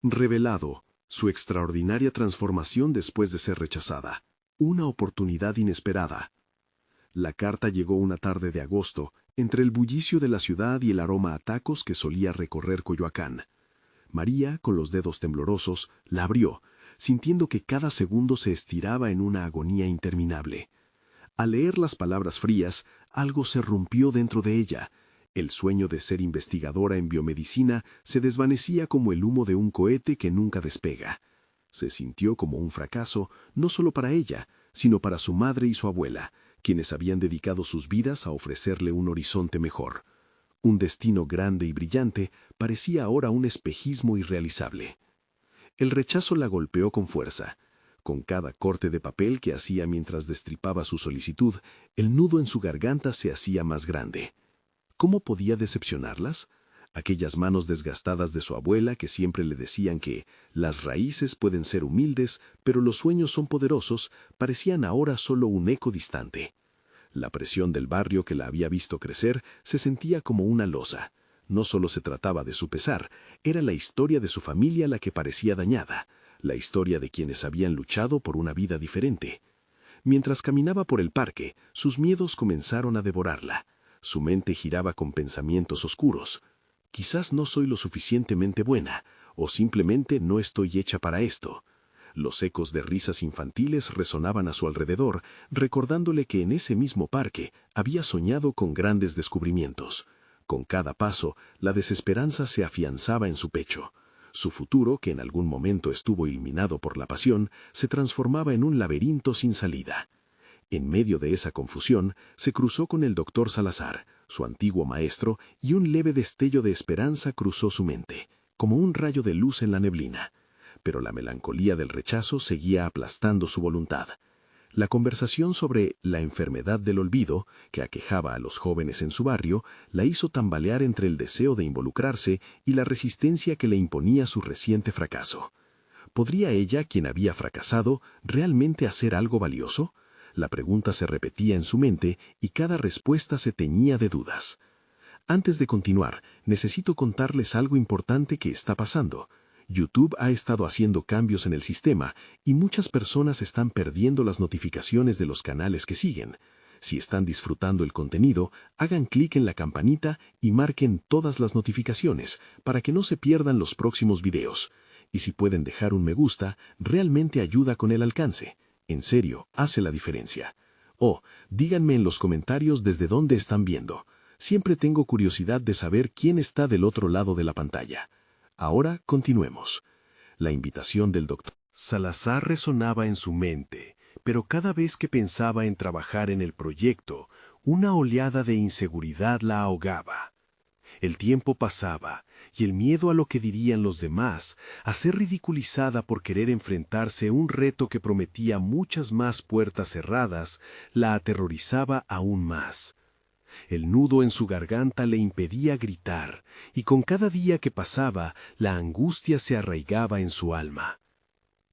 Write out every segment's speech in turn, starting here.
Revelado, su extraordinaria transformación después de ser rechazada. Una oportunidad inesperada. La carta llegó una tarde de agosto, entre el bullicio de la ciudad y el aroma a tacos que solía recorrer Coyoacán. María, con los dedos temblorosos, la abrió, sintiendo que cada segundo se estiraba en una agonía interminable. Al leer las palabras frías, algo se rompió dentro de ella. El sueño de ser investigadora en biomedicina se desvanecía como el humo de un cohete que nunca despega. Se sintió como un fracaso, no solo para ella, sino para su madre y su abuela, quienes habían dedicado sus vidas a ofrecerle un horizonte mejor. Un destino grande y brillante parecía ahora un espejismo irrealizable. El rechazo la golpeó con fuerza. Con cada corte de papel que hacía mientras destripaba su solicitud, el nudo en su garganta se hacía más grande. ¿Cómo podía decepcionarlas? Aquellas manos desgastadas de su abuela que siempre le decían que las raíces pueden ser humildes, pero los sueños son poderosos, parecían ahora solo un eco distante. La presión del barrio que la había visto crecer se sentía como una losa. No solo se trataba de su pesar, era la historia de su familia la que parecía dañada, la historia de quienes habían luchado por una vida diferente. Mientras caminaba por el parque, sus miedos comenzaron a devorarla. Su mente giraba con pensamientos oscuros. Quizás no soy lo suficientemente buena, o simplemente no estoy hecha para esto. Los ecos de risas infantiles resonaban a su alrededor, recordándole que en ese mismo parque había soñado con grandes descubrimientos. Con cada paso, la desesperanza se afianzaba en su pecho. Su futuro, que en algún momento estuvo iluminado por la pasión, se transformaba en un laberinto sin salida. En medio de esa confusión, se cruzó con el doctor Salazar, su antiguo maestro, y un leve destello de esperanza cruzó su mente, como un rayo de luz en la neblina. Pero la melancolía del rechazo seguía aplastando su voluntad. La conversación sobre la enfermedad del olvido, que aquejaba a los jóvenes en su barrio, la hizo tambalear entre el deseo de involucrarse y la resistencia que le imponía su reciente fracaso. ¿Podría ella, quien había fracasado, realmente hacer algo valioso? La pregunta se repetía en su mente y cada respuesta se teñía de dudas. Antes de continuar, necesito contarles algo importante que está pasando. YouTube ha estado haciendo cambios en el sistema y muchas personas están perdiendo las notificaciones de los canales que siguen. Si están disfrutando el contenido, hagan clic en la campanita y marquen todas las notificaciones para que no se pierdan los próximos videos. Y si pueden dejar un me gusta, realmente ayuda con el alcance. En serio, hace la diferencia. Díganme en los comentarios desde dónde están viendo. Siempre tengo curiosidad de saber quién está del otro lado de la pantalla. Ahora continuemos. La invitación del doctor Salazar resonaba en su mente, pero cada vez que pensaba en trabajar en el proyecto, una oleada de inseguridad la ahogaba. El tiempo pasaba, y el miedo a lo que dirían los demás, a ser ridiculizada por querer enfrentarse a un reto que prometía muchas más puertas cerradas, la aterrorizaba aún más. El nudo en su garganta le impedía gritar, y con cada día que pasaba, la angustia se arraigaba en su alma.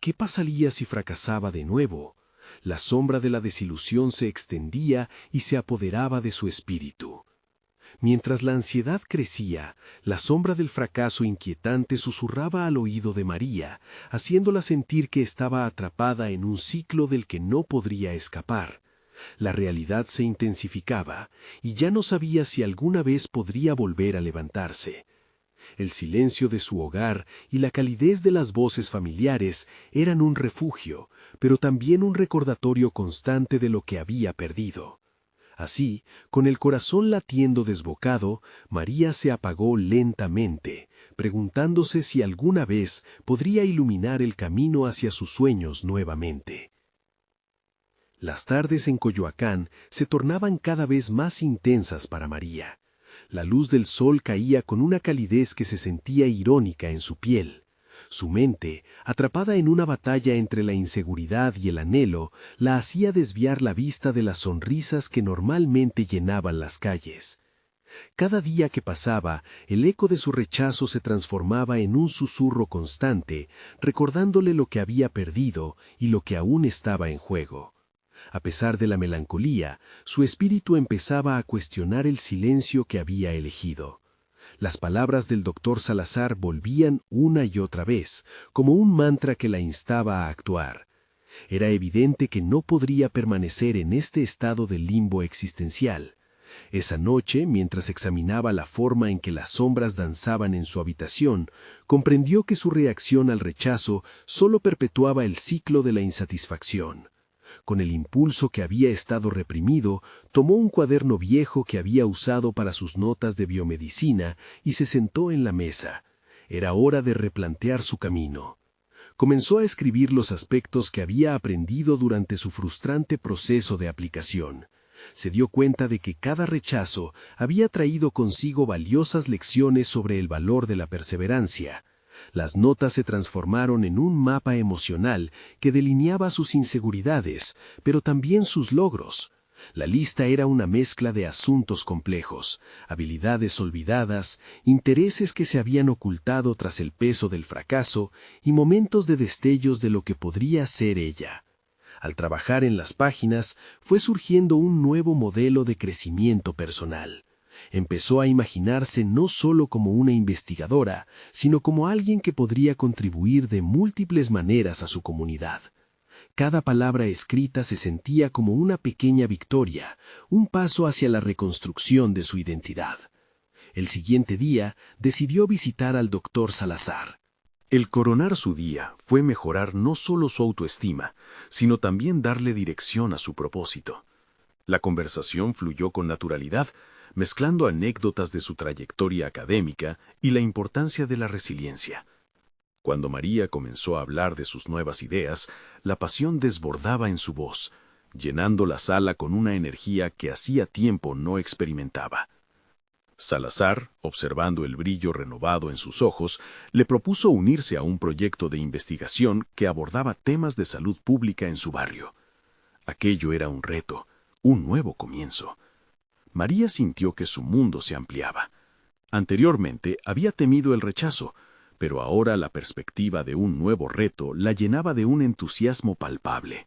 ¿Qué pasaría si fracasaba de nuevo? La sombra de la desilusión se extendía y se apoderaba de su espíritu. Mientras la ansiedad crecía, la sombra del fracaso inquietante susurraba al oído de María, haciéndola sentir que estaba atrapada en un ciclo del que no podría escapar. La realidad se intensificaba, y ya no sabía si alguna vez podría volver a levantarse. El silencio de su hogar y la calidez de las voces familiares eran un refugio, pero también un recordatorio constante de lo que había perdido. Así, con el corazón latiendo desbocado, María se apagó lentamente, preguntándose si alguna vez podría iluminar el camino hacia sus sueños nuevamente. Las tardes en Coyoacán se tornaban cada vez más intensas para María. La luz del sol caía con una calidez que se sentía irónica en su piel. Su mente, atrapada en una batalla entre la inseguridad y el anhelo, la hacía desviar la vista de las sonrisas que normalmente llenaban las calles. Cada día que pasaba, el eco de su rechazo se transformaba en un susurro constante, recordándole lo que había perdido y lo que aún estaba en juego. A pesar de la melancolía, su espíritu empezaba a cuestionar el silencio que había elegido. Las palabras del doctor Salazar volvían una y otra vez, como un mantra que la instaba a actuar. Era evidente que no podría permanecer en este estado de limbo existencial. Esa noche, mientras examinaba la forma en que las sombras danzaban en su habitación, comprendió que su reacción al rechazo solo perpetuaba el ciclo de la insatisfacción. Con el impulso que había estado reprimido, tomó un cuaderno viejo que había usado para sus notas de biomedicina y se sentó en la mesa. Era hora de replantear su camino. Comenzó a escribir los aspectos que había aprendido durante su frustrante proceso de aplicación. Se dio cuenta de que cada rechazo había traído consigo valiosas lecciones sobre el valor de la perseverancia. Las notas se transformaron en un mapa emocional que delineaba sus inseguridades, pero también sus logros. La lista era una mezcla de asuntos complejos, habilidades olvidadas, intereses que se habían ocultado tras el peso del fracaso y momentos de destellos de lo que podría ser ella. Al trabajar en las páginas, fue surgiendo un nuevo modelo de crecimiento personal. Empezó a imaginarse no solo como una investigadora, sino como alguien que podría contribuir de múltiples maneras a su comunidad. Cada palabra escrita se sentía como una pequeña victoria, un paso hacia la reconstrucción de su identidad. El siguiente día, decidió visitar al doctor Salazar. El coronar su día fue mejorar no solo su autoestima, sino también darle dirección a su propósito. La conversación fluyó con naturalidad, mezclando anécdotas de su trayectoria académica y la importancia de la resiliencia. Cuando María comenzó a hablar de sus nuevas ideas, la pasión desbordaba en su voz, llenando la sala con una energía que hacía tiempo no experimentaba. Salazar, observando el brillo renovado en sus ojos, le propuso unirse a un proyecto de investigación que abordaba temas de salud pública en su barrio. Aquello era un reto, un nuevo comienzo. María sintió que su mundo se ampliaba. Anteriormente había temido el rechazo, pero ahora la perspectiva de un nuevo reto la llenaba de un entusiasmo palpable.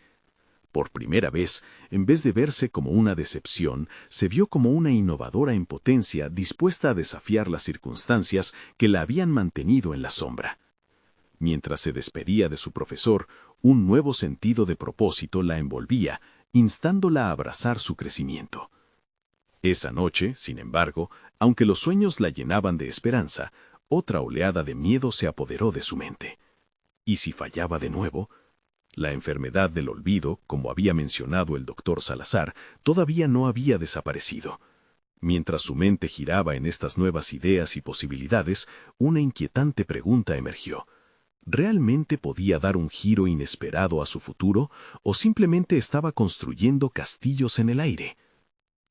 Por primera vez, en vez de verse como una decepción, se vio como una innovadora en potencia dispuesta a desafiar las circunstancias que la habían mantenido en la sombra. Mientras se despedía de su profesor, un nuevo sentido de propósito la envolvía, instándola a abrazar su crecimiento. Esa noche, sin embargo, aunque los sueños la llenaban de esperanza, otra oleada de miedo se apoderó de su mente. ¿Y si fallaba de nuevo? La enfermedad del olvido, como había mencionado el doctor Salazar, todavía no había desaparecido. Mientras su mente giraba en estas nuevas ideas y posibilidades, una inquietante pregunta emergió. ¿Realmente podía dar un giro inesperado a su futuro o simplemente estaba construyendo castillos en el aire?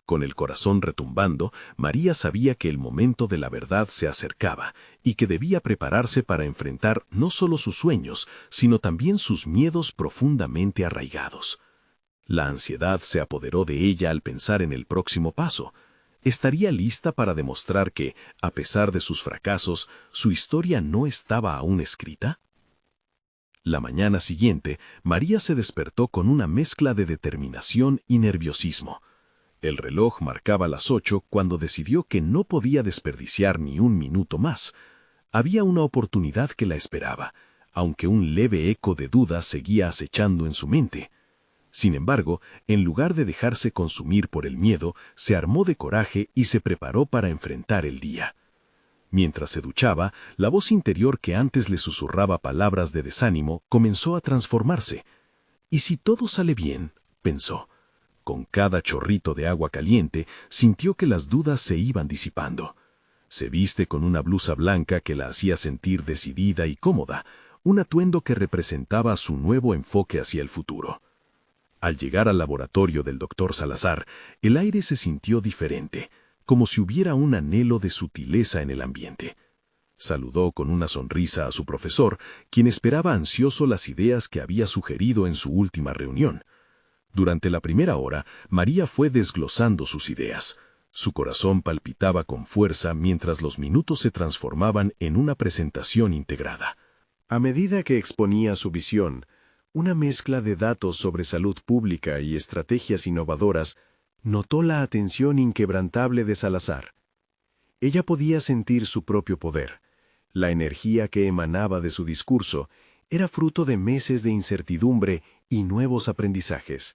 Con el corazón retumbando, María sabía que el momento de la verdad se acercaba y que debía prepararse para enfrentar no solo sus sueños, sino también sus miedos profundamente arraigados. La ansiedad se apoderó de ella al pensar en el próximo paso. ¿Estaría lista para demostrar que, a pesar de sus fracasos, su historia no estaba aún escrita? La mañana siguiente, María se despertó con una mezcla de determinación y nerviosismo. El reloj marcaba las 8 cuando decidió que no podía desperdiciar ni un minuto más. Había una oportunidad que la esperaba, aunque un leve eco de duda seguía acechando en su mente. Sin embargo, en lugar de dejarse consumir por el miedo, se armó de coraje y se preparó para enfrentar el día. Mientras se duchaba, la voz interior que antes le susurraba palabras de desánimo comenzó a transformarse. «¿Y si todo sale bien?», pensó. Con cada chorrito de agua caliente, sintió que las dudas se iban disipando. Se viste con una blusa blanca que la hacía sentir decidida y cómoda, un atuendo que representaba su nuevo enfoque hacia el futuro. Al llegar al laboratorio del doctor Salazar, el aire se sintió diferente, como si hubiera un anhelo de sutileza en el ambiente. Saludó con una sonrisa a su profesor, quien esperaba ansioso las ideas que había sugerido en su última reunión. Durante la primera hora, María fue desglosando sus ideas. Su corazón palpitaba con fuerza mientras los minutos se transformaban en una presentación integrada. A medida que exponía su visión, una mezcla de datos sobre salud pública y estrategias innovadoras, notó la atención inquebrantable de Salazar. Ella podía sentir su propio poder. La energía que emanaba de su discurso era fruto de meses de incertidumbre y nuevos aprendizajes.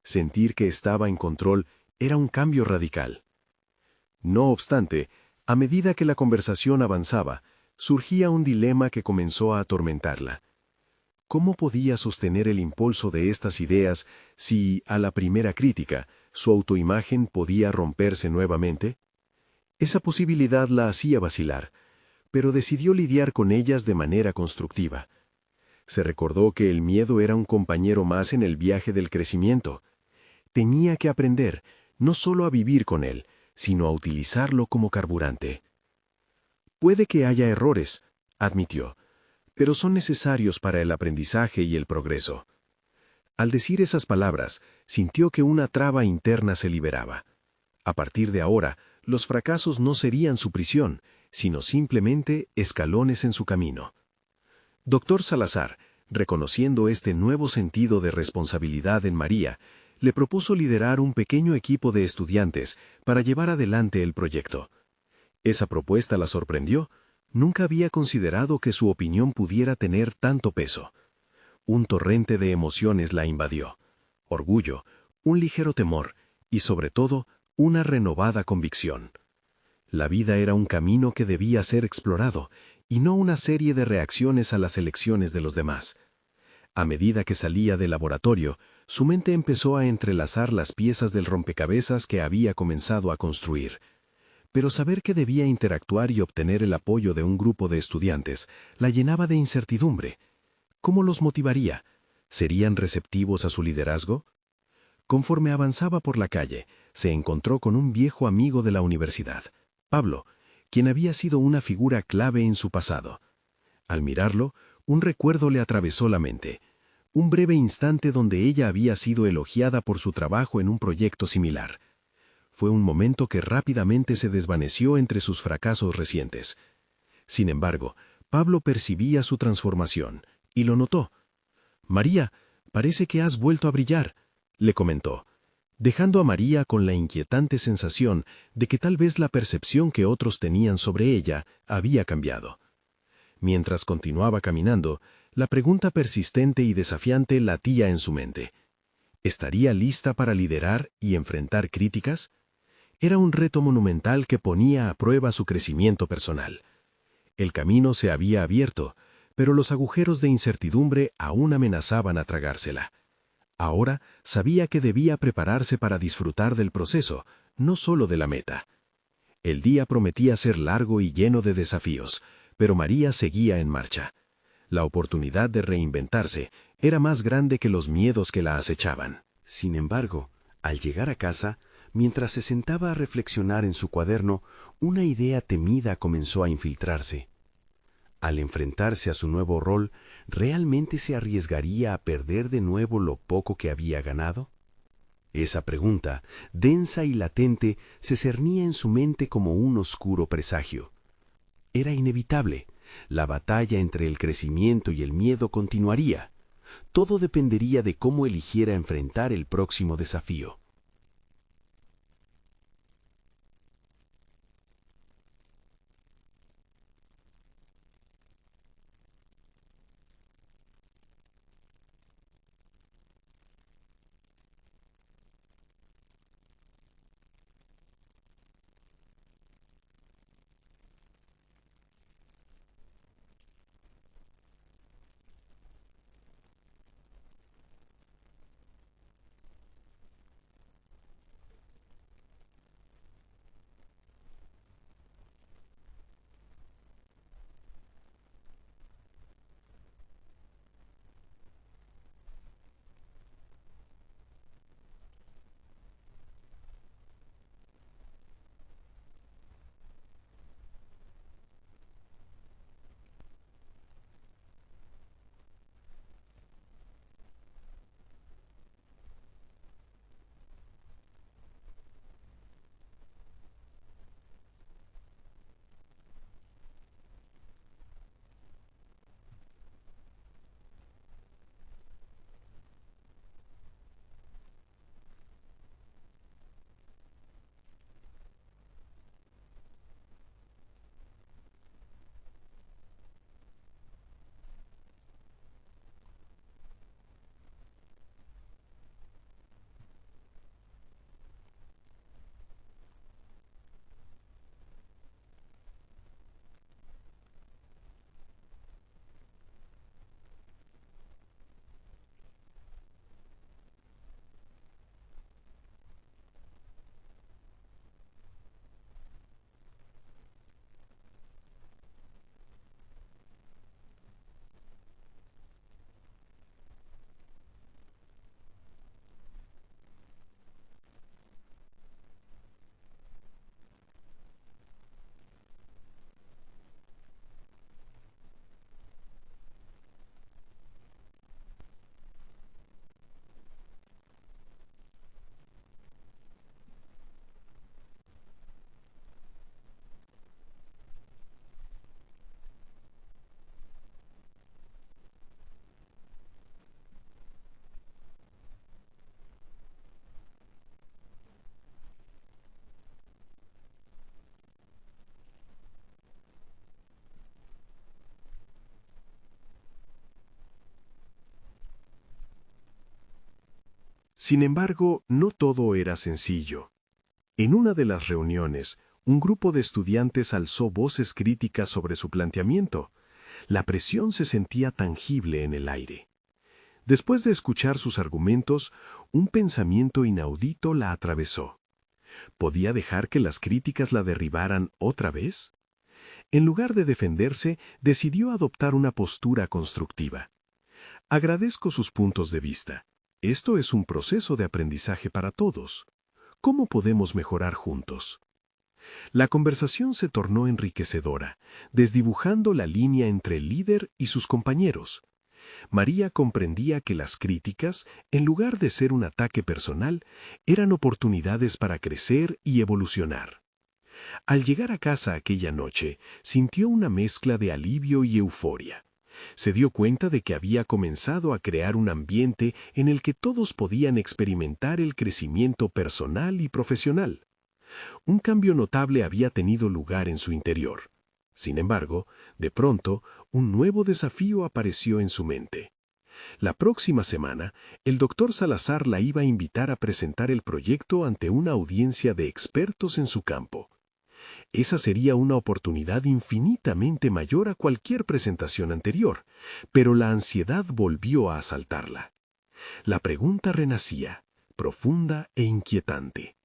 Sentir que estaba en control era un cambio radical. No obstante, a medida que la conversación avanzaba, surgía un dilema que comenzó a atormentarla. ¿Cómo podía sostener el impulso de estas ideas si, a la primera crítica, su autoimagen podía romperse nuevamente? Esa posibilidad la hacía vacilar, pero decidió lidiar con ellas de manera constructiva. Se recordó que el miedo era un compañero más en el viaje del crecimiento. Tenía que aprender no solo a vivir con él, sino a utilizarlo como carburante. Puede que haya errores, admitió, pero son necesarios para el aprendizaje y el progreso. Al decir esas palabras, sintió que una traba interna se liberaba. A partir de ahora, los fracasos no serían su prisión, sino simplemente escalones en su camino. Dr. Salazar, reconociendo este nuevo sentido de responsabilidad en María, le propuso liderar un pequeño equipo de estudiantes para llevar adelante el proyecto. Esa propuesta la sorprendió. Nunca había considerado que su opinión pudiera tener tanto peso. Un torrente de emociones la invadió. Orgullo, un ligero temor y, sobre todo, una renovada convicción. La vida era un camino que debía ser explorado, y no una serie de reacciones a las elecciones de los demás. A medida que salía del laboratorio, su mente empezó a entrelazar las piezas del rompecabezas que había comenzado a construir. Pero saber que debía interactuar y obtener el apoyo de un grupo de estudiantes la llenaba de incertidumbre. ¿Cómo los motivaría? ¿Serían receptivos a su liderazgo? Conforme avanzaba por la calle, se encontró con un viejo amigo de la universidad, Pablo, quien había sido una figura clave en su pasado. Al mirarlo, un recuerdo le atravesó la mente. Un breve instante donde ella había sido elogiada por su trabajo en un proyecto similar. Fue un momento que rápidamente se desvaneció entre sus fracasos recientes. Sin embargo, Pablo percibía su transformación, y lo notó. «María, parece que has vuelto a brillar», le comentó, dejando a María con la inquietante sensación de que tal vez la percepción que otros tenían sobre ella había cambiado. Mientras continuaba caminando, la pregunta persistente y desafiante latía en su mente. ¿Estaría lista para liderar y enfrentar críticas? Era un reto monumental que ponía a prueba su crecimiento personal. El camino se había abierto, pero los agujeros de incertidumbre aún amenazaban a tragársela. Ahora sabía que debía prepararse para disfrutar del proceso, no solo de la meta. El día prometía ser largo y lleno de desafíos, pero María seguía en marcha. La oportunidad de reinventarse era más grande que los miedos que la acechaban. Sin embargo, al llegar a casa, mientras se sentaba a reflexionar en su cuaderno, una idea temida comenzó a infiltrarse. Al enfrentarse a su nuevo rol, ¿realmente se arriesgaría a perder de nuevo lo poco que había ganado? Esa pregunta, densa y latente, se cernía en su mente como un oscuro presagio. Era inevitable. La batalla entre el crecimiento y el miedo continuaría. Todo dependería de cómo eligiera enfrentar el próximo desafío. Sin embargo, no todo era sencillo. En una de las reuniones, un grupo de estudiantes alzó voces críticas sobre su planteamiento. La presión se sentía tangible en el aire. Después de escuchar sus argumentos, un pensamiento inaudito la atravesó. ¿Podía dejar que las críticas la derribaran otra vez? En lugar de defenderse, decidió adoptar una postura constructiva. Agradezco sus puntos de vista. Esto es un proceso de aprendizaje para todos. ¿Cómo podemos mejorar juntos? La conversación se tornó enriquecedora, desdibujando la línea entre el líder y sus compañeros. María comprendía que las críticas, en lugar de ser un ataque personal, eran oportunidades para crecer y evolucionar. Al llegar a casa aquella noche, sintió una mezcla de alivio y euforia. Se dio cuenta de que había comenzado a crear un ambiente en el que todos podían experimentar el crecimiento personal y profesional. Un cambio notable había tenido lugar en su interior. Sin embargo, de pronto, un nuevo desafío apareció en su mente. La próxima semana, el doctor Salazar la iba a invitar a presentar el proyecto ante una audiencia de expertos en su campo. Esa sería una oportunidad infinitamente mayor a cualquier presentación anterior, pero la ansiedad volvió a asaltarla. La pregunta renacía, profunda e inquietante.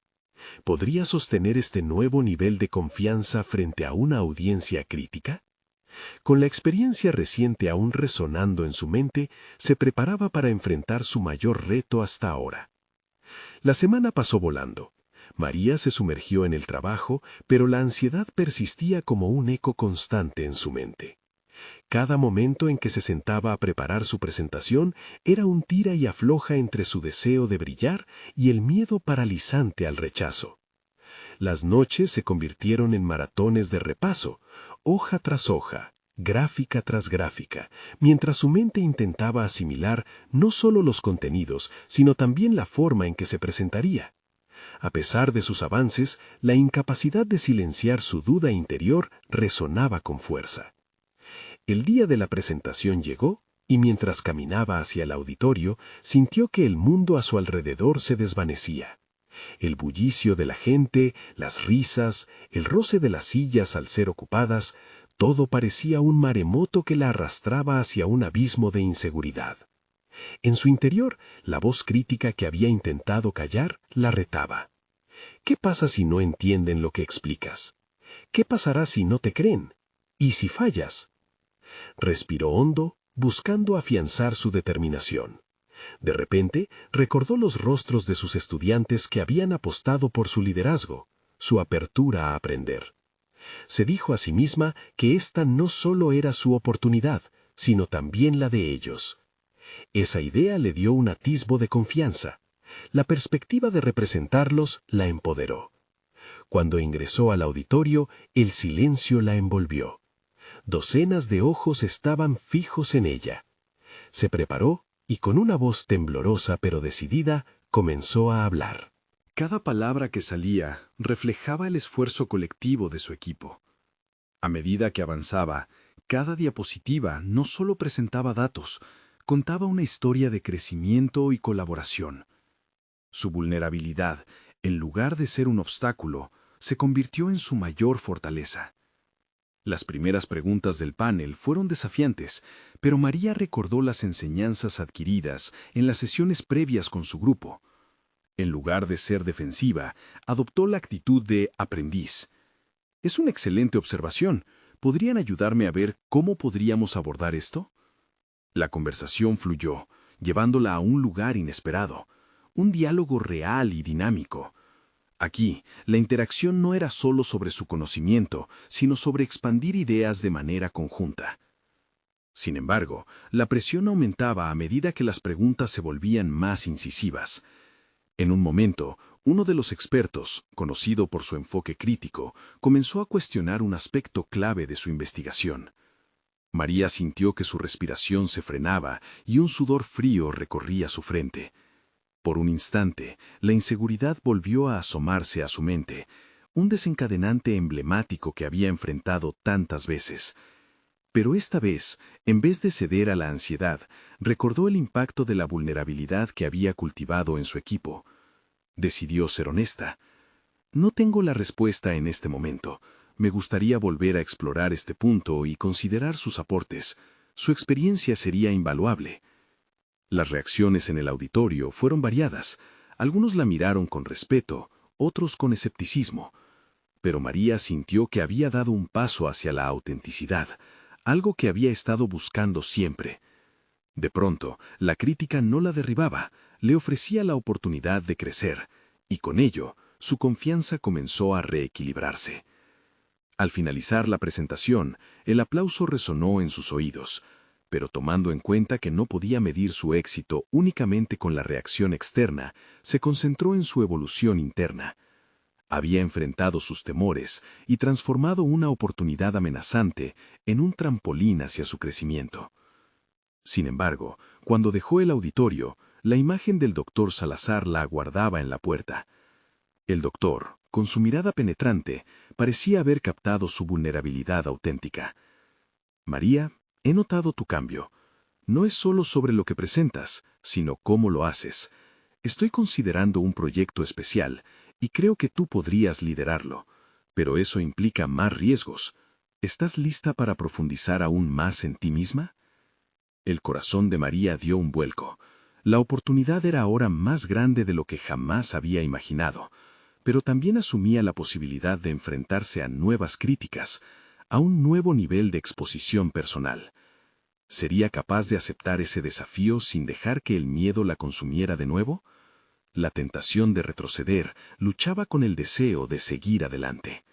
¿Podría sostener este nuevo nivel de confianza frente a una audiencia crítica? Con la experiencia reciente aún resonando en su mente, se preparaba para enfrentar su mayor reto hasta ahora. La semana pasó volando. María se sumergió en el trabajo, pero la ansiedad persistía como un eco constante en su mente. Cada momento en que se sentaba a preparar su presentación era un tira y afloja entre su deseo de brillar y el miedo paralizante al rechazo. Las noches se convirtieron en maratones de repaso, hoja tras hoja, gráfica tras gráfica, mientras su mente intentaba asimilar no solo los contenidos, sino también la forma en que se presentaría. A pesar de sus avances, la incapacidad de silenciar su duda interior resonaba con fuerza. El día de la presentación llegó, y mientras caminaba hacia el auditorio, sintió que el mundo a su alrededor se desvanecía. El bullicio de la gente, las risas, el roce de las sillas al ser ocupadas, todo parecía un maremoto que la arrastraba hacia un abismo de inseguridad. En su interior, la voz crítica que había intentado callar la retaba. ¿Qué pasa si no entienden lo que explicas? ¿Qué pasará si no te creen? ¿Y si fallas? Respiró hondo, buscando afianzar su determinación. De repente, recordó los rostros de sus estudiantes que habían apostado por su liderazgo, su apertura a aprender. Se dijo a sí misma que esta no solo era su oportunidad, sino también la de ellos. Esa idea le dio un atisbo de confianza. La perspectiva de representarlos la empoderó. Cuando ingresó al auditorio, el silencio la envolvió. Docenas de ojos estaban fijos en ella. Se preparó y con una voz temblorosa pero decidida comenzó a hablar. Cada palabra que salía reflejaba el esfuerzo colectivo de su equipo. A medida que avanzaba, cada diapositiva no solo presentaba datos, contaba una historia de crecimiento y colaboración. Su vulnerabilidad, en lugar de ser un obstáculo, se convirtió en su mayor fortaleza. Las primeras preguntas del panel fueron desafiantes, pero María recordó las enseñanzas adquiridas en las sesiones previas con su grupo. En lugar de ser defensiva, adoptó la actitud de aprendiz. Es una excelente observación. ¿Podrían ayudarme a ver cómo podríamos abordar esto? La conversación fluyó, llevándola a un lugar inesperado, un diálogo real y dinámico. Aquí, la interacción no era solo sobre su conocimiento, sino sobre expandir ideas de manera conjunta. Sin embargo, la presión aumentaba a medida que las preguntas se volvían más incisivas. En un momento, uno de los expertos, conocido por su enfoque crítico, comenzó a cuestionar un aspecto clave de su investigación. María sintió que su respiración se frenaba y un sudor frío recorría su frente. Por un instante, la inseguridad volvió a asomarse a su mente, un desencadenante emblemático que había enfrentado tantas veces. Pero esta vez, en vez de ceder a la ansiedad, recordó el impacto de la vulnerabilidad que había cultivado en su equipo. Decidió ser honesta. No tengo la respuesta en este momento. Me gustaría volver a explorar este punto y considerar sus aportes. Su experiencia sería invaluable. Las reacciones en el auditorio fueron variadas. Algunos la miraron con respeto, otros con escepticismo. Pero María sintió que había dado un paso hacia la autenticidad, algo que había estado buscando siempre. De pronto, la crítica no la derribaba, le ofrecía la oportunidad de crecer, y con ello, su confianza comenzó a reequilibrarse. Al finalizar la presentación, el aplauso resonó en sus oídos, pero tomando en cuenta que no podía medir su éxito únicamente con la reacción externa, se concentró en su evolución interna. Había enfrentado sus temores y transformado una oportunidad amenazante en un trampolín hacia su crecimiento. Sin embargo, cuando dejó el auditorio, la imagen del doctor Salazar la aguardaba en la puerta. El doctor, con su mirada penetrante, parecía haber captado su vulnerabilidad auténtica. María, he notado tu cambio. No es solo sobre lo que presentas, sino cómo lo haces. Estoy considerando un proyecto especial y creo que tú podrías liderarlo, pero eso implica más riesgos. ¿Estás lista para profundizar aún más en ti misma? El corazón de María dio un vuelco. La oportunidad era ahora más grande de lo que jamás había imaginado, pero también asumía la posibilidad de enfrentarse a nuevas críticas, a un nuevo nivel de exposición personal. ¿Sería capaz de aceptar ese desafío sin dejar que el miedo la consumiera de nuevo? La tentación de retroceder luchaba con el deseo de seguir adelante.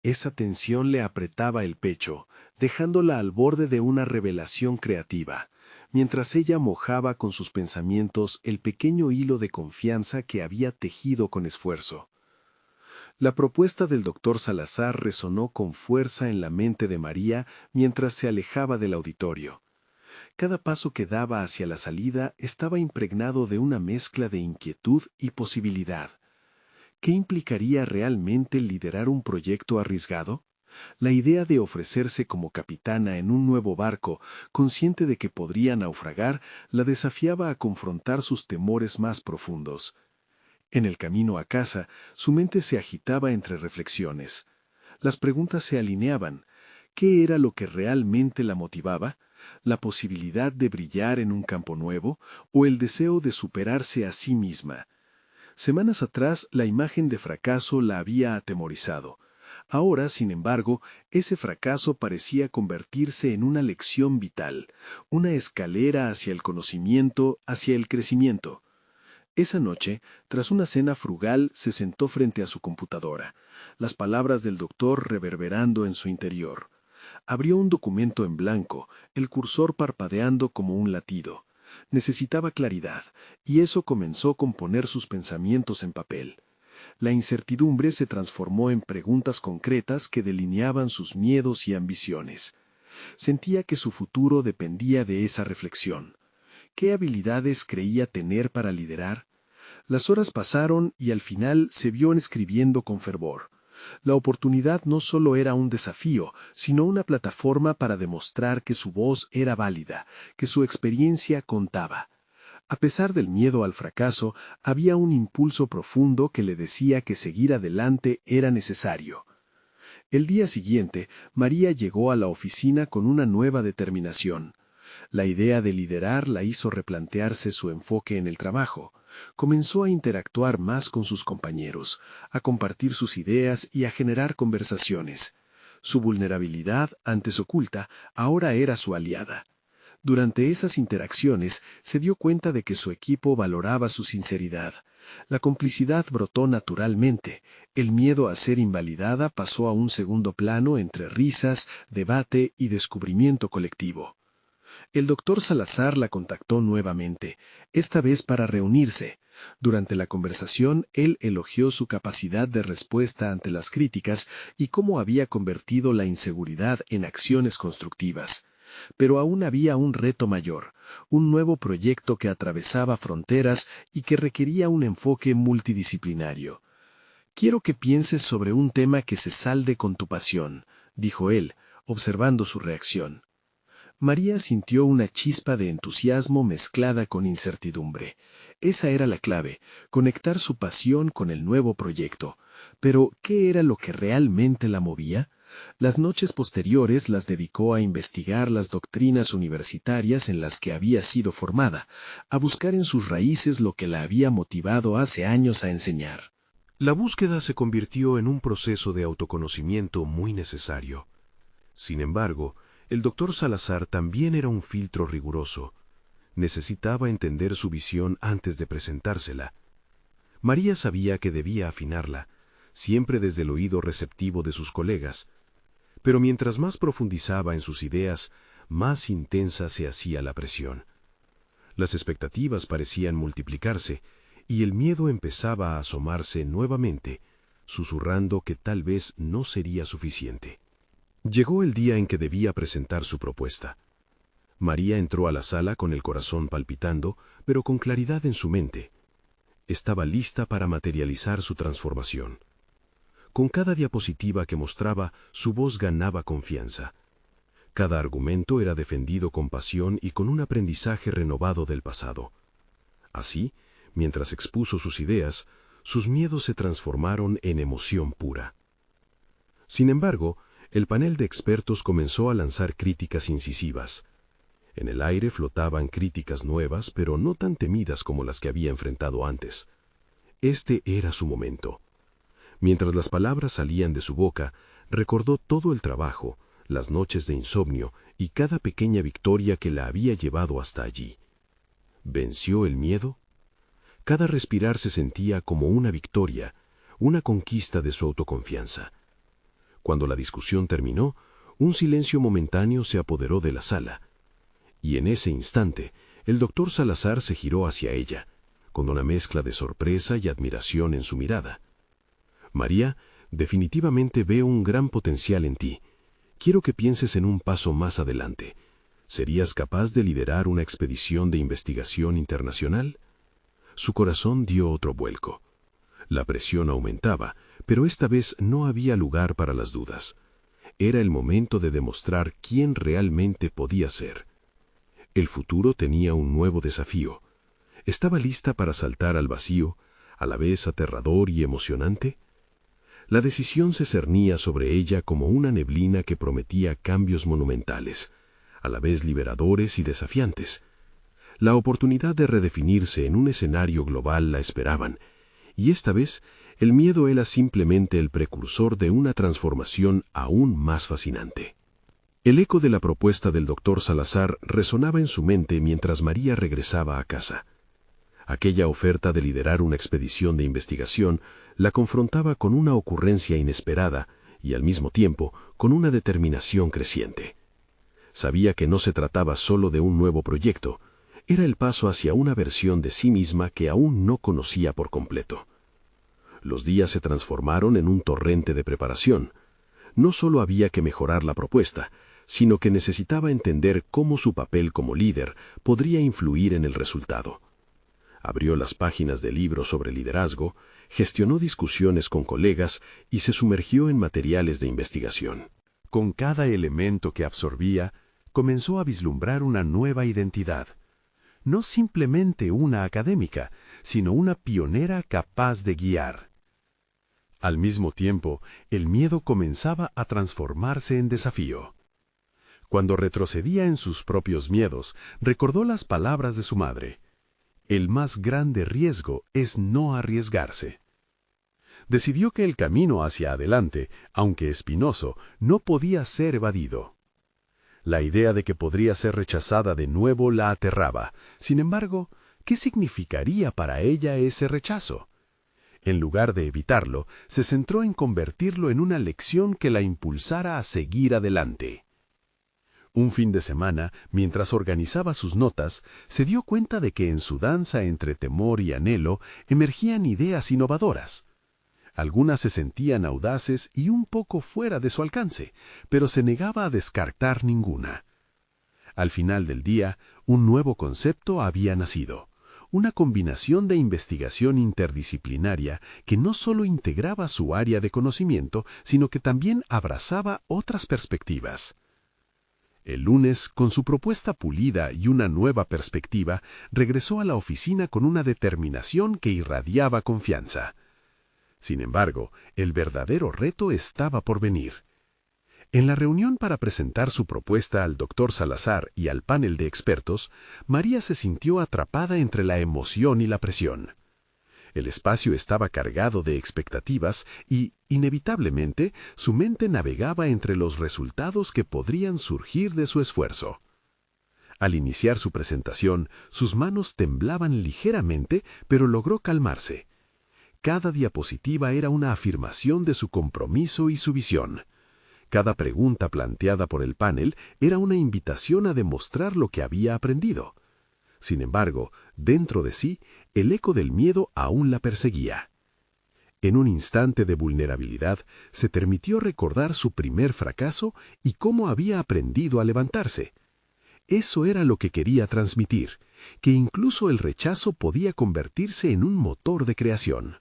Esa tensión le apretaba el pecho, dejándola al borde de una revelación creativa, mientras ella mojaba con sus pensamientos el pequeño hilo de confianza que había tejido con esfuerzo. La propuesta del doctor Salazar resonó con fuerza en la mente de María mientras se alejaba del auditorio. Cada paso que daba hacia la salida estaba impregnado de una mezcla de inquietud y posibilidad. ¿Qué implicaría realmente liderar un proyecto arriesgado? La idea de ofrecerse como capitana en un nuevo barco, consciente de que podría naufragar, la desafiaba a confrontar sus temores más profundos. En el camino a casa, su mente se agitaba entre reflexiones. Las preguntas se alineaban. ¿Qué era lo que realmente la motivaba? ¿La posibilidad de brillar en un campo nuevo o el deseo de superarse a sí misma? Semanas atrás, la imagen de fracaso la había atemorizado. Ahora, sin embargo, ese fracaso parecía convertirse en una lección vital, una escalera hacia el conocimiento, hacia el crecimiento. Esa noche, tras una cena frugal, se sentó frente a su computadora, las palabras del doctor reverberando en su interior. Abrió un documento en blanco, el cursor parpadeando como un latido. Necesitaba claridad, y eso comenzó con poner sus pensamientos en papel. La incertidumbre se transformó en preguntas concretas que delineaban sus miedos y ambiciones. Sentía que su futuro dependía de esa reflexión. ¿Qué habilidades creía tener para liderar? Las horas pasaron y al final se vio escribiendo con fervor. La oportunidad no solo era un desafío, sino una plataforma para demostrar que su voz era válida, que su experiencia contaba. A pesar del miedo al fracaso, había un impulso profundo que le decía que seguir adelante era necesario. El día siguiente, María llegó a la oficina con una nueva determinación. La idea de liderar la hizo replantearse su enfoque en el trabajo. Comenzó a interactuar más con sus compañeros, a compartir sus ideas y a generar conversaciones. Su vulnerabilidad, antes oculta, ahora era su aliada. Durante esas interacciones se dio cuenta de que su equipo valoraba su sinceridad. La complicidad brotó naturalmente. El miedo a ser invalidada pasó a un segundo plano entre risas, debate y descubrimiento colectivo. El doctor Salazar la contactó nuevamente, esta vez para reunirse. Durante la conversación, él elogió su capacidad de respuesta ante las críticas y cómo había convertido la inseguridad en acciones constructivas. Pero aún había un reto mayor, un nuevo proyecto que atravesaba fronteras y que requería un enfoque multidisciplinario. «Quiero que pienses sobre un tema que se salde con tu pasión», dijo él, observando su reacción. María sintió una chispa de entusiasmo mezclada con incertidumbre. Esa era la clave, conectar su pasión con el nuevo proyecto. Pero, ¿qué era lo que realmente la movía? Las noches posteriores las dedicó a investigar las doctrinas universitarias en las que había sido formada, a buscar en sus raíces lo que la había motivado hace años a enseñar. La búsqueda se convirtió en un proceso de autoconocimiento muy necesario. Sin embargo, el doctor Salazar también era un filtro riguroso. Necesitaba entender su visión antes de presentársela. María sabía que debía afinarla, siempre desde el oído receptivo de sus colegas. Pero mientras más profundizaba en sus ideas, más intensa se hacía la presión. Las expectativas parecían multiplicarse, y el miedo empezaba a asomarse nuevamente, susurrando que tal vez no sería suficiente. Llegó el día en que debía presentar su propuesta. María entró a la sala con el corazón palpitando, pero con claridad en su mente. Estaba lista para materializar su transformación. Con cada diapositiva que mostraba, su voz ganaba confianza. Cada argumento era defendido con pasión y con un aprendizaje renovado del pasado. Así, mientras expuso sus ideas, sus miedos se transformaron en emoción pura. Sin embargo, el panel de expertos comenzó a lanzar críticas incisivas. En el aire flotaban críticas nuevas, pero no tan temidas como las que había enfrentado antes. Este era su momento. Mientras las palabras salían de su boca, recordó todo el trabajo, las noches de insomnio y cada pequeña victoria que la había llevado hasta allí. ¿Venció el miedo? Cada respirar se sentía como una victoria, una conquista de su autoconfianza. Cuando la discusión terminó, un silencio momentáneo se apoderó de la sala. Y en ese instante, el doctor Salazar se giró hacia ella, con una mezcla de sorpresa y admiración en su mirada. María, definitivamente veo un gran potencial en ti. Quiero que pienses en un paso más adelante. ¿Serías capaz de liderar una expedición de investigación internacional? Su corazón dio otro vuelco. La presión aumentaba, pero esta vez no había lugar para las dudas. Era el momento de demostrar quién realmente podía ser. El futuro tenía un nuevo desafío. ¿Estaba lista para saltar al vacío, a la vez aterrador y emocionante? La decisión se cernía sobre ella como una neblina que prometía cambios monumentales, a la vez liberadores y desafiantes. La oportunidad de redefinirse en un escenario global la esperaban, y esta vez el miedo era simplemente el precursor de una transformación aún más fascinante. El eco de la propuesta del doctor Salazar resonaba en su mente mientras María regresaba a casa. Aquella oferta de liderar una expedición de investigación la confrontaba con una ocurrencia inesperada y al mismo tiempo con una determinación creciente. Sabía que no se trataba solo de un nuevo proyecto, era el paso hacia una versión de sí misma que aún no conocía por completo. Los días se transformaron en un torrente de preparación. No solo había que mejorar la propuesta, sino que necesitaba entender cómo su papel como líder podría influir en el resultado. Abrió las páginas de libros sobre liderazgo, gestionó discusiones con colegas y se sumergió en materiales de investigación. Con cada elemento que absorbía, comenzó a vislumbrar una nueva identidad. No simplemente una académica, sino una pionera capaz de guiar. Al mismo tiempo, el miedo comenzaba a transformarse en desafío. Cuando retrocedía en sus propios miedos, recordó las palabras de su madre. El más grande riesgo es no arriesgarse. Decidió que el camino hacia adelante, aunque espinoso, no podía ser evadido. La idea de que podría ser rechazada de nuevo la aterraba. Sin embargo, ¿qué significaría para ella ese rechazo? En lugar de evitarlo, se centró en convertirlo en una lección que la impulsara a seguir adelante. Un fin de semana, mientras organizaba sus notas, se dio cuenta de que en su danza entre temor y anhelo emergían ideas innovadoras. Algunas se sentían audaces y un poco fuera de su alcance, pero se negaba a descartar ninguna. Al final del día, un nuevo concepto había nacido. Una combinación de investigación interdisciplinaria que no solo integraba su área de conocimiento, sino que también abrazaba otras perspectivas. El lunes, con su propuesta pulida y una nueva perspectiva, regresó a la oficina con una determinación que irradiaba confianza. Sin embargo, el verdadero reto estaba por venir. En la reunión para presentar su propuesta al doctor Salazar y al panel de expertos, María se sintió atrapada entre la emoción y la presión. El espacio estaba cargado de expectativas y, inevitablemente, su mente navegaba entre los resultados que podrían surgir de su esfuerzo. Al iniciar su presentación, sus manos temblaban ligeramente, pero logró calmarse. Cada diapositiva era una afirmación de su compromiso y su visión. Cada pregunta planteada por el panel era una invitación a demostrar lo que había aprendido. Sin embargo, dentro de sí, el eco del miedo aún la perseguía. En un instante de vulnerabilidad, se permitió recordar su primer fracaso y cómo había aprendido a levantarse. Eso era lo que quería transmitir, que incluso el rechazo podía convertirse en un motor de creación.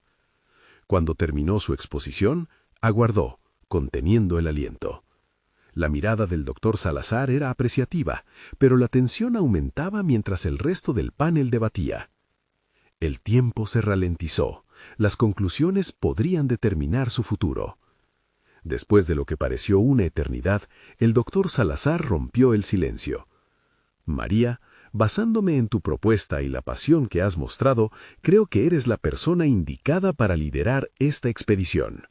Cuando terminó su exposición, aguardó, conteniendo el aliento. La mirada del doctor Salazar era apreciativa, pero la tensión aumentaba mientras el resto del panel debatía. El tiempo se ralentizó. Las conclusiones podrían determinar su futuro. Después de lo que pareció una eternidad, el doctor Salazar rompió el silencio. María, basándome en tu propuesta y la pasión que has mostrado, creo que eres la persona indicada para liderar esta expedición.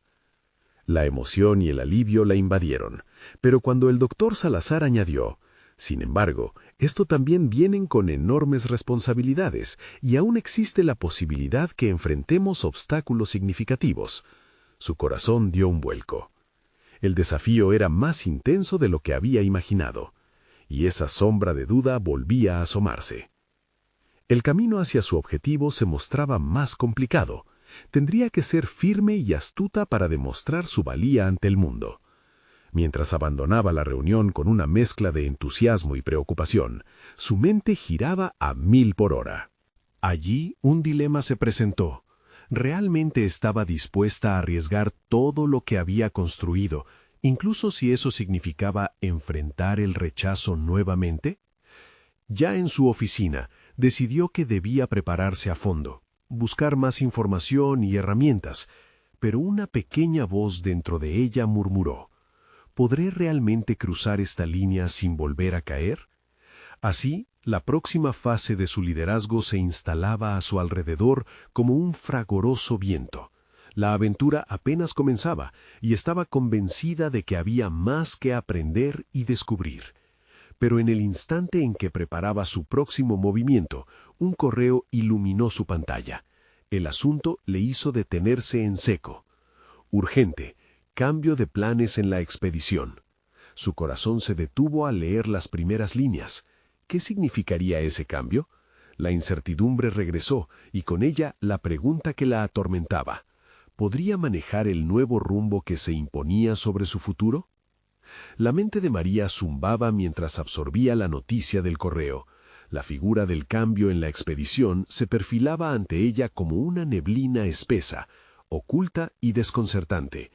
La emoción y el alivio la invadieron, pero cuando el doctor Salazar añadió, sin embargo, esto también viene con enormes responsabilidades y aún existe la posibilidad que enfrentemos obstáculos significativos, su corazón dio un vuelco. El desafío era más intenso de lo que había imaginado, y esa sombra de duda volvía a asomarse. El camino hacia su objetivo se mostraba más complicado. Tendría que ser firme y astuta para demostrar su valía ante el mundo. Mientras abandonaba la reunión con una mezcla de entusiasmo y preocupación, su mente giraba a 1000 por hora. Allí un dilema se presentó. ¿Realmente estaba dispuesta a arriesgar todo lo que había construido, incluso si eso significaba enfrentar el rechazo nuevamente? Ya en su oficina, decidió que debía prepararse a fondo, buscar más información y herramientas, pero una pequeña voz dentro de ella murmuró, ¿podré realmente cruzar esta línea sin volver a caer? Así, la próxima fase de su liderazgo se instalaba a su alrededor como un fragoroso viento. La aventura apenas comenzaba y estaba convencida de que había más que aprender y descubrir. Pero en el instante en que preparaba su próximo movimiento, un correo iluminó su pantalla. El asunto le hizo detenerse en seco. Urgente, cambio de planes en la expedición. Su corazón se detuvo al leer las primeras líneas. ¿Qué significaría ese cambio? La incertidumbre regresó y con ella la pregunta que la atormentaba. ¿Podría manejar el nuevo rumbo que se imponía sobre su futuro? La mente de María zumbaba mientras absorbía la noticia del correo. La figura del cambio en la expedición se perfilaba ante ella como una neblina espesa, oculta y desconcertante.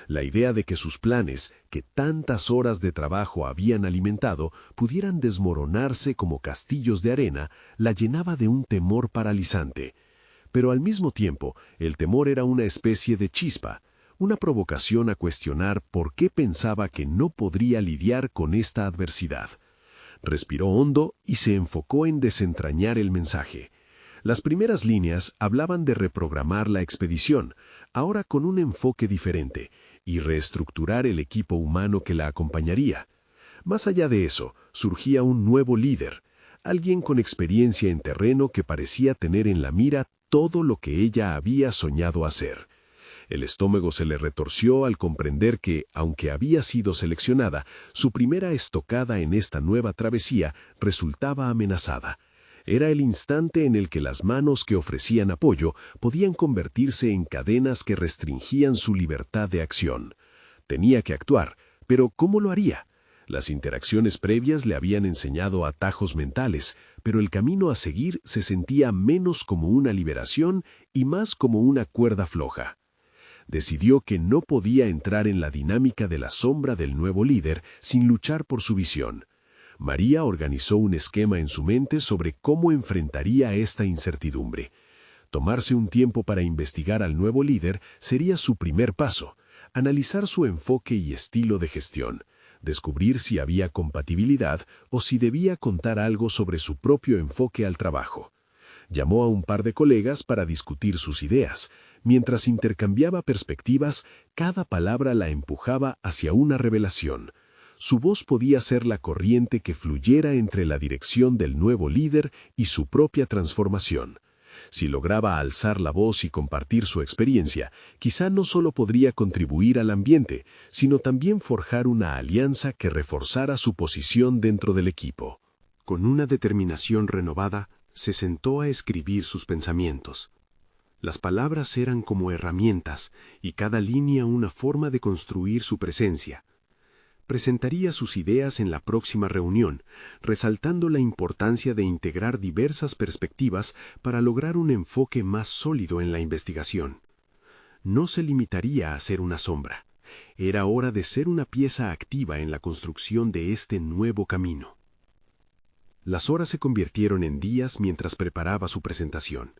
La idea de que sus planes, que tantas horas de trabajo habían alimentado, pudieran desmoronarse como castillos de arena, la llenaba de un temor paralizante. Pero al mismo tiempo, el temor era una especie de chispa, una provocación a cuestionar por qué pensaba que no podría lidiar con esta adversidad. Respiró hondo y se enfocó en desentrañar el mensaje. Las primeras líneas hablaban de reprogramar la expedición, ahora con un enfoque diferente, y reestructurar el equipo humano que la acompañaría. Más allá de eso, surgía un nuevo líder, alguien con experiencia en terreno que parecía tener en la mira todo lo que ella había soñado hacer. El estómago se le retorció al comprender que, aunque había sido seleccionada, su primera estocada en esta nueva travesía resultaba amenazada. Era el instante en el que las manos que ofrecían apoyo podían convertirse en cadenas que restringían su libertad de acción. Tenía que actuar, pero ¿cómo lo haría? Las interacciones previas le habían enseñado atajos mentales, pero el camino a seguir se sentía menos como una liberación y más como una cuerda floja. Decidió que no podía entrar en la dinámica de la sombra del nuevo líder sin luchar por su visión. María organizó un esquema en su mente sobre cómo enfrentaría esta incertidumbre. Tomarse un tiempo para investigar al nuevo líder sería su primer paso, analizar su enfoque y estilo de gestión, descubrir si había compatibilidad o si debía contar algo sobre su propio enfoque al trabajo. Llamó a un par de colegas para discutir sus ideas. Mientras intercambiaba perspectivas, cada palabra la empujaba hacia una revelación. Su voz podía ser la corriente que fluyera entre la dirección del nuevo líder y su propia transformación. Si lograba alzar la voz y compartir su experiencia, quizá no solo podría contribuir al ambiente, sino también forjar una alianza que reforzara su posición dentro del equipo. Con una determinación renovada, se sentó a escribir sus pensamientos. Las palabras eran como herramientas, y cada línea una forma de construir su presencia. Presentaría sus ideas en la próxima reunión, resaltando la importancia de integrar diversas perspectivas para lograr un enfoque más sólido en la investigación. No se limitaría a ser una sombra. Era hora de ser una pieza activa en la construcción de este nuevo camino. Las horas se convirtieron en días mientras preparaba su presentación.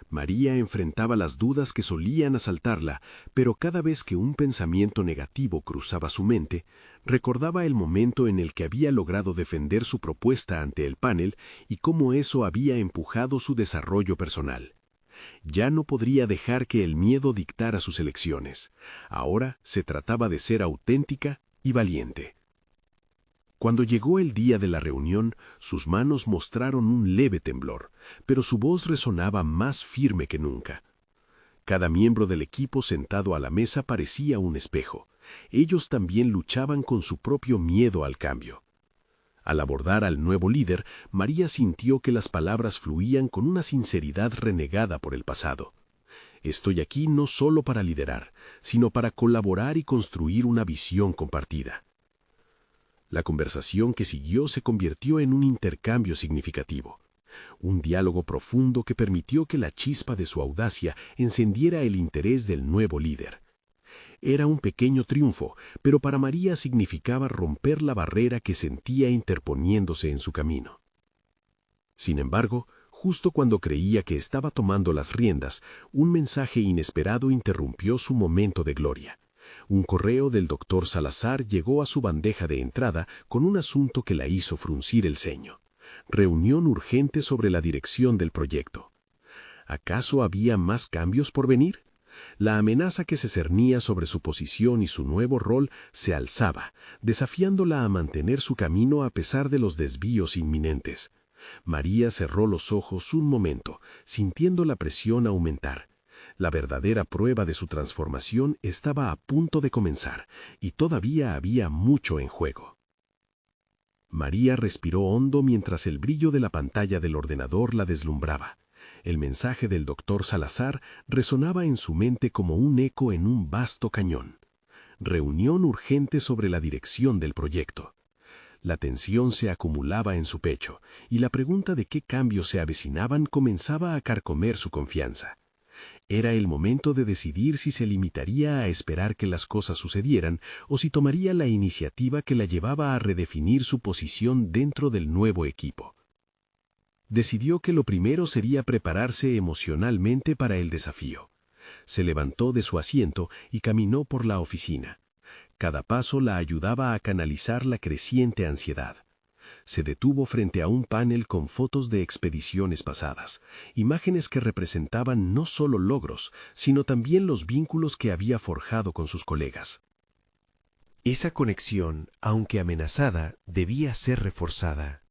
María enfrentaba las dudas que solían asaltarla, pero cada vez que un pensamiento negativo cruzaba su mente, recordaba el momento en el que había logrado defender su propuesta ante el panel y cómo eso había empujado su desarrollo personal. Ya no podría dejar que el miedo dictara sus elecciones. Ahora se trataba de ser auténtica y valiente. Cuando llegó el día de la reunión, sus manos mostraron un leve temblor, pero su voz resonaba más firme que nunca. Cada miembro del equipo sentado a la mesa parecía un espejo. Ellos también luchaban con su propio miedo al cambio. Al abordar al nuevo líder, María sintió que las palabras fluían con una sinceridad renegada por el pasado. Estoy aquí no solo para liderar, sino para colaborar y construir una visión compartida. La conversación que siguió se convirtió en un intercambio significativo. Un diálogo profundo que permitió que la chispa de su audacia encendiera el interés del nuevo líder. Era un pequeño triunfo, pero para María significaba romper la barrera que sentía interponiéndose en su camino. Sin embargo, justo cuando creía que estaba tomando las riendas, un mensaje inesperado interrumpió su momento de gloria. Un correo del doctor Salazar llegó a su bandeja de entrada con un asunto que la hizo fruncir el ceño. Reunión urgente sobre la dirección del proyecto. ¿Acaso había más cambios por venir? La amenaza que se cernía sobre su posición y su nuevo rol se alzaba, desafiándola a mantener su camino a pesar de los desvíos inminentes. María cerró los ojos un momento, sintiendo la presión aumentar. La verdadera prueba de su transformación estaba a punto de comenzar, y todavía había mucho en juego. María respiró hondo mientras el brillo de la pantalla del ordenador la deslumbraba. El mensaje del doctor Salazar resonaba en su mente como un eco en un vasto cañón. Reunión urgente sobre la dirección del proyecto. La tensión se acumulaba en su pecho, y la pregunta de qué cambios se avecinaban comenzaba a carcomer su confianza. Era el momento de decidir si se limitaría a esperar que las cosas sucedieran o si tomaría la iniciativa que la llevaba a redefinir su posición dentro del nuevo equipo. Decidió que lo primero sería prepararse emocionalmente para el desafío. Se levantó de su asiento y caminó por la oficina. Cada paso la ayudaba a canalizar la creciente ansiedad. Se detuvo frente a un panel con fotos de expediciones pasadas, imágenes que representaban no solo logros, sino también los vínculos que había forjado con sus colegas. Esa conexión, aunque amenazada, debía ser reforzada.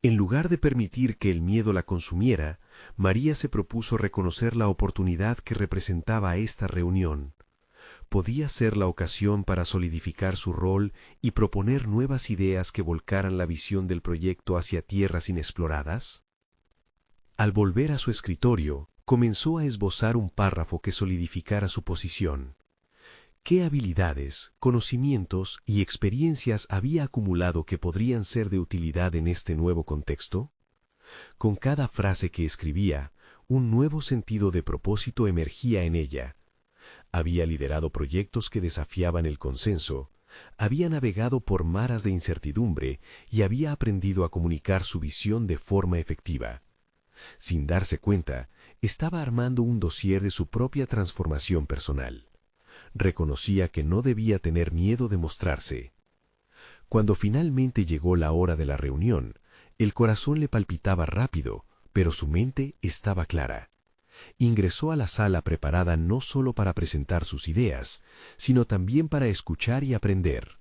En lugar de permitir que el miedo la consumiera, María se propuso reconocer la oportunidad que representaba esta reunión. Podía ser la ocasión para solidificar su rol y proponer nuevas ideas que volcaran la visión del proyecto hacia tierras inexploradas. Al volver a su escritorio, comenzó a esbozar un párrafo que solidificara su posición. ¿Qué habilidades, conocimientos y experiencias había acumulado que podrían ser de utilidad en este nuevo contexto? Con cada frase que escribía, un nuevo sentido de propósito emergía en ella. Había liderado proyectos que desafiaban el consenso, Había navegado por maras de incertidumbre y había aprendido a comunicar su visión de forma efectiva. Sin darse cuenta, estaba armando un dossier de su propia transformación personal. Reconocía que no debía tener miedo de mostrarse. Cuando finalmente llegó la hora de la reunión, el corazón le palpitaba rápido, pero su mente estaba clara. Ingresó a la sala preparada no solo para presentar sus ideas, sino también para escuchar y aprender.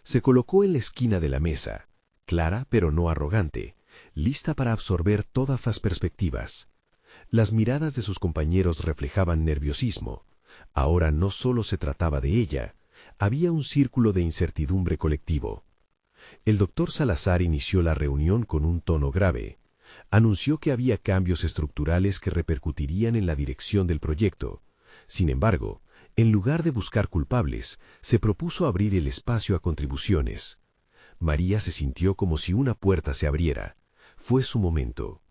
Se colocó en la esquina de la mesa, clara pero no arrogante, lista para absorber todas las perspectivas. Las miradas de sus compañeros reflejaban nerviosismo. Ahora no solo se trataba de ella, había un círculo de incertidumbre colectivo. El doctor Salazar inició la reunión con un tono grave. Anunció que había cambios estructurales que repercutirían en la dirección del proyecto. Sin embargo, en lugar de buscar culpables, se propuso abrir el espacio a contribuciones. María se sintió como si una puerta se abriera. Fue su momento.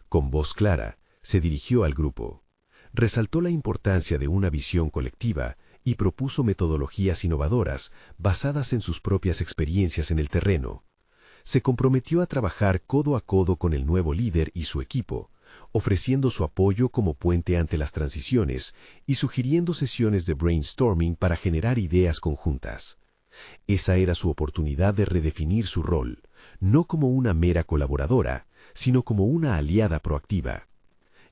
Con voz clara, se dirigió al grupo. Resaltó la importancia de una visión colectiva y propuso metodologías innovadoras basadas en sus propias experiencias en el terreno. Se comprometió a trabajar codo a codo con el nuevo líder y su equipo, ofreciendo su apoyo como puente ante las transiciones y sugiriendo sesiones de brainstorming para generar ideas conjuntas. Esa era su oportunidad de redefinir su rol, no como una mera colaboradora, sino como una aliada proactiva.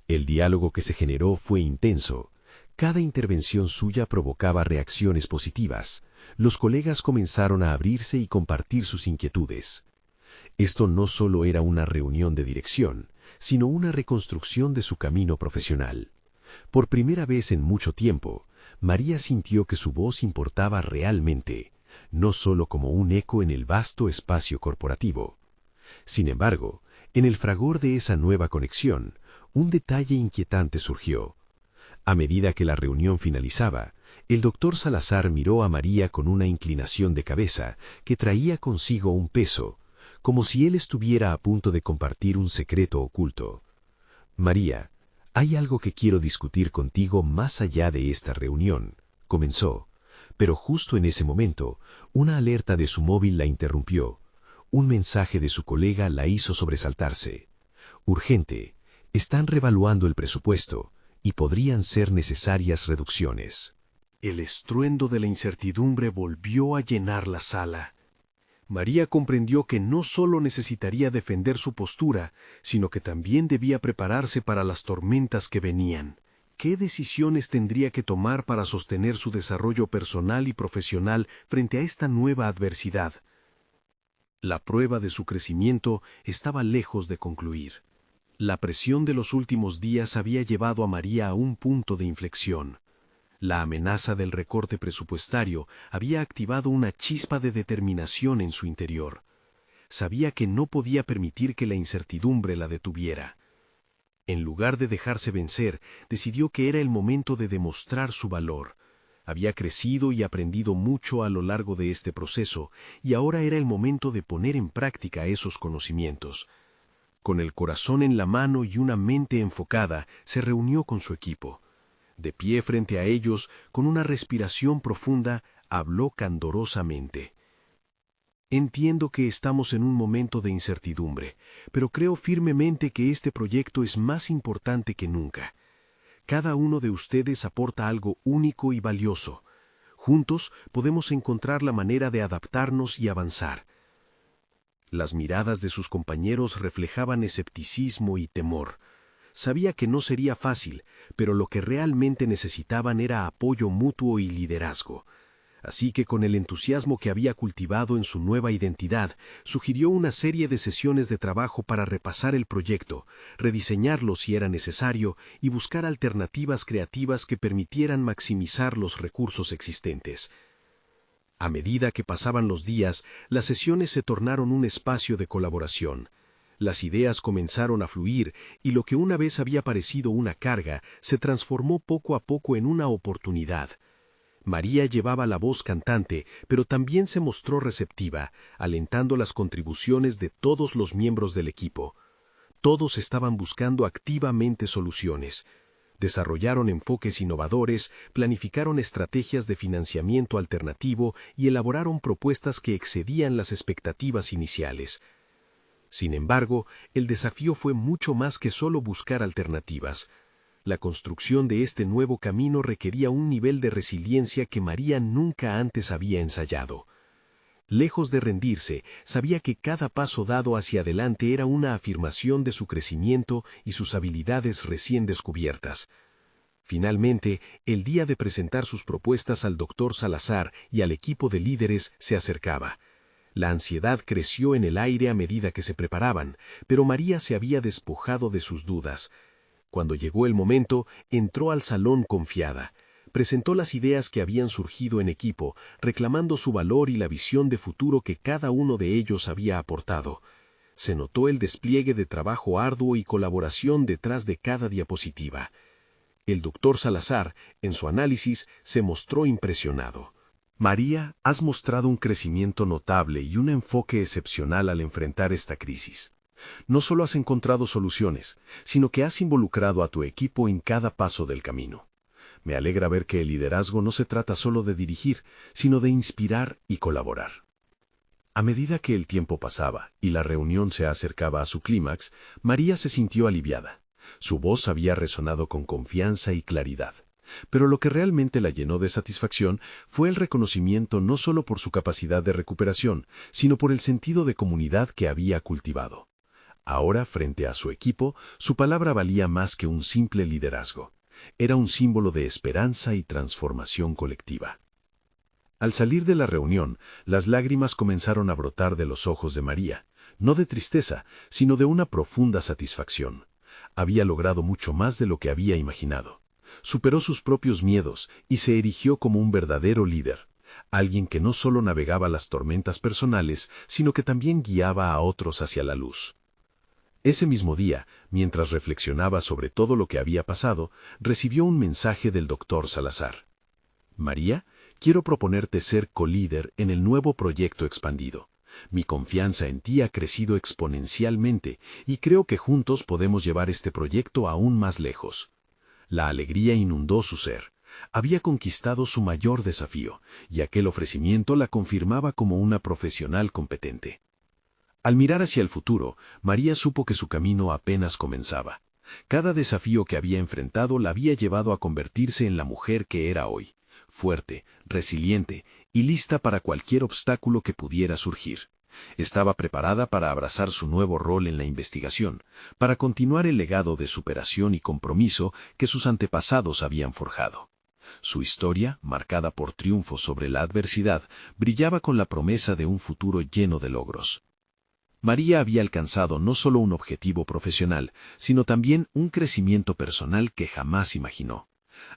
El diálogo que se generó fue intenso. Cada intervención suya provocaba reacciones positivas. Los colegas comenzaron a abrirse y compartir sus inquietudes. Esto no solo era una reunión de dirección, sino una reconstrucción de su camino profesional. Por primera vez en mucho tiempo, María sintió que su voz importaba realmente, no solo como un eco en el vasto espacio corporativo. Sin embargo, en el fragor de esa nueva conexión, un detalle inquietante surgió. A medida que la reunión finalizaba, el doctor Salazar miró a María con una inclinación de cabeza que traía consigo un peso, como si él estuviera a punto de compartir un secreto oculto. «María, hay algo que quiero discutir contigo más allá de esta reunión», comenzó, pero justo en ese momento, una alerta de su móvil la interrumpió. Un mensaje de su colega la hizo sobresaltarse. «Urgente, están revaluando el presupuesto y podrían ser necesarias reducciones». El estruendo de la incertidumbre volvió a llenar la sala. María comprendió que no solo necesitaría defender su postura, sino que también debía prepararse para las tormentas que venían. ¿Qué decisiones tendría que tomar para sostener su desarrollo personal y profesional frente a esta nueva adversidad? La prueba de su crecimiento estaba lejos de concluir. La presión de los últimos días había llevado a María a un punto de inflexión. La amenaza del recorte presupuestario había activado una chispa de determinación en su interior. Sabía que no podía permitir que la incertidumbre la detuviera. En lugar de dejarse vencer, decidió que era el momento de demostrar su valor. Había crecido y aprendido mucho a lo largo de este proceso, y ahora era el momento de poner en práctica esos conocimientos. Con el corazón en la mano y una mente enfocada, se reunió con su equipo. De pie frente a ellos, con una respiración profunda, habló candorosamente. Entiendo que estamos en un momento de incertidumbre, pero creo firmemente que este proyecto es más importante que nunca. Cada uno de ustedes aporta algo único y valioso. Juntos podemos encontrar la manera de adaptarnos y avanzar. Las miradas de sus compañeros reflejaban escepticismo y temor. Sabía que no sería fácil, pero lo que realmente necesitaban era apoyo mutuo y liderazgo. Así que con el entusiasmo que había cultivado en su nueva identidad, sugirió una serie de sesiones de trabajo para repasar el proyecto, rediseñarlo si era necesario y buscar alternativas creativas que permitieran maximizar los recursos existentes. A medida que pasaban los días, las sesiones se tornaron un espacio de colaboración. Las ideas comenzaron a fluir y lo que una vez había parecido una carga se transformó poco a poco en una oportunidad. María llevaba la voz cantante, pero también se mostró receptiva, alentando las contribuciones de todos los miembros del equipo. Todos estaban buscando activamente soluciones. Desarrollaron enfoques innovadores, planificaron estrategias de financiamiento alternativo y elaboraron propuestas que excedían las expectativas iniciales. Sin embargo, el desafío fue mucho más que solo buscar alternativas. La construcción de este nuevo camino requería un nivel de resiliencia que María nunca antes había ensayado. Lejos de rendirse, sabía que cada paso dado hacia adelante era una afirmación de su crecimiento y sus habilidades recién descubiertas. Finalmente, el día de presentar sus propuestas al doctor Salazar y al equipo de líderes se acercaba. La ansiedad creció en el aire a medida que se preparaban, pero María se había despojado de sus dudas. Cuando llegó el momento, entró al salón confiada. Presentó las ideas que habían surgido en equipo, reclamando su valor y la visión de futuro que cada uno de ellos había aportado. Se notó el despliegue de trabajo arduo y colaboración detrás de cada diapositiva. El doctor Salazar, en su análisis, se mostró impresionado. María, has mostrado un crecimiento notable y un enfoque excepcional al enfrentar esta crisis. No solo has encontrado soluciones, sino que has involucrado a tu equipo en cada paso del camino. Me alegra ver que el liderazgo no se trata solo de dirigir, sino de inspirar y colaborar. A medida que el tiempo pasaba y la reunión se acercaba a su clímax, María se sintió aliviada. Su voz había resonado con confianza y claridad. Pero lo que realmente la llenó de satisfacción fue el reconocimiento no solo por su capacidad de recuperación, sino por el sentido de comunidad que había cultivado. Ahora, frente a su equipo, su palabra valía más que un simple liderazgo. Era un símbolo de esperanza y transformación colectiva. Al salir de la reunión, las lágrimas comenzaron a brotar de los ojos de María, no de tristeza, sino de una profunda satisfacción. Había logrado mucho más de lo que había imaginado. Superó sus propios miedos y se erigió como un verdadero líder, alguien que no solo navegaba las tormentas personales, sino que también guiaba a otros hacia la luz. Ese mismo día, mientras reflexionaba sobre todo lo que había pasado, recibió un mensaje del doctor Salazar. María, quiero proponerte ser colíder en el nuevo proyecto expandido. Mi confianza en ti ha crecido exponencialmente y creo que juntos podemos llevar este proyecto aún más lejos. La alegría inundó su ser. Había conquistado su mayor desafío, y aquel ofrecimiento la confirmaba como una profesional competente. Al mirar hacia el futuro, María supo que su camino apenas comenzaba. Cada desafío que había enfrentado la había llevado a convertirse en la mujer que era hoy, fuerte, resiliente y lista para cualquier obstáculo que pudiera surgir. Estaba preparada para abrazar su nuevo rol en la investigación, para continuar el legado de superación y compromiso que sus antepasados habían forjado. Su historia, marcada por triunfos sobre la adversidad, brillaba con la promesa de un futuro lleno de logros. María había alcanzado no solo un objetivo profesional, sino también un crecimiento personal que jamás imaginó.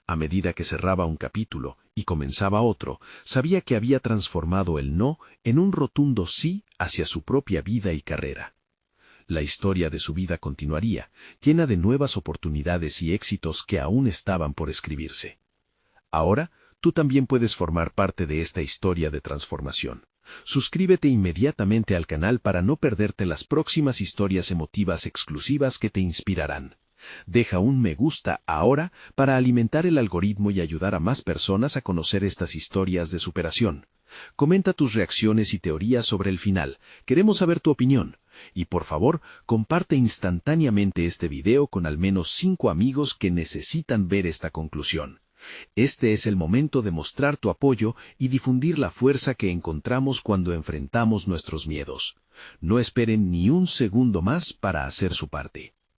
A medida que cerraba un capítulo y comenzaba otro, sabía que había transformado el no en un rotundo sí hacia su propia vida y carrera. La historia de su vida continuaría, llena de nuevas oportunidades y éxitos que aún estaban por escribirse. Ahora, tú también puedes formar parte de esta historia de transformación. Suscríbete inmediatamente al canal para no perderte las próximas historias emotivas exclusivas que te inspirarán. Deja un me gusta ahora para alimentar el algoritmo y ayudar a más personas a conocer estas historias de superación. Comenta tus reacciones y teorías sobre el final. Queremos saber tu opinión. Y por favor, comparte instantáneamente este video con al menos 5 amigos que necesitan ver esta conclusión. Este es el momento de mostrar tu apoyo y difundir la fuerza que encontramos cuando enfrentamos nuestros miedos. No esperen ni un segundo más para hacer su parte.